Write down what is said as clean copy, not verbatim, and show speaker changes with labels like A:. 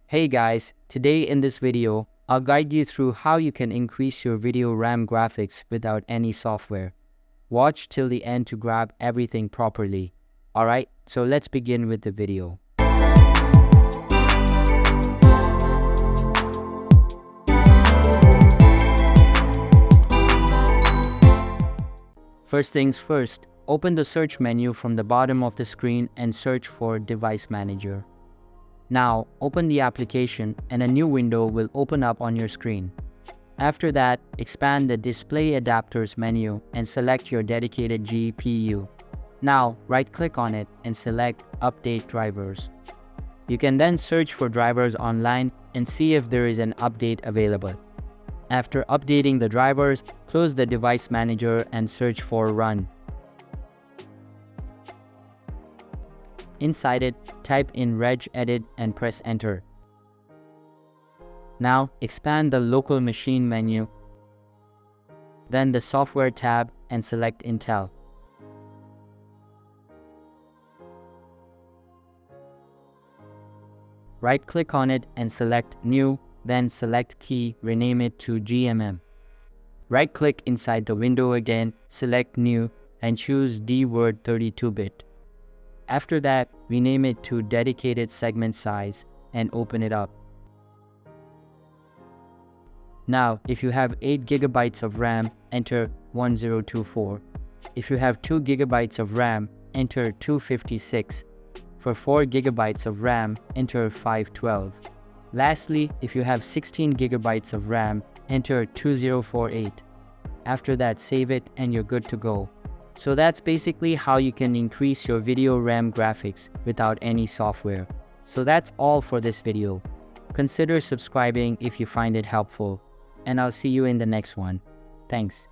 A: Hey guys, today in this video, I'll guide you through how you can increase your video RAM graphics without any software. Watch till the end to grab everything properly. Alright, so let's begin with the video. First things first, open the search menu from the bottom of the screen and search for Device Manager. Now, open the application and a new window will open up on your screen. After that, expand the Display Adapters menu and select your dedicated GPU. Now, right-click on it and select Update Drivers. You can then search for drivers online and see if there is an update available. After updating the drivers, close the Device Manager and search for Run. Inside it, type in regedit and press enter. Now, expand the local machine menu, then the software tab and select Intel. Right-click on it and select New, then select Key, rename it to GMM. Right-click inside the window again, select New, and choose DWORD 32-bit. After that, rename it to Dedicated Segment Size and open it up. Now, if you have 8 GB of RAM, enter 1024. If you have 2 GB of RAM, enter 256. For 4 GB of RAM, enter 512. Lastly, if you have 16 GB of RAM, enter 2048. After that, save it and you're good to go. So that's basically how you can increase your video RAM graphics without any software. So that's all for this video. Consider subscribing if you find it helpful, and I'll see you in the next one. Thanks.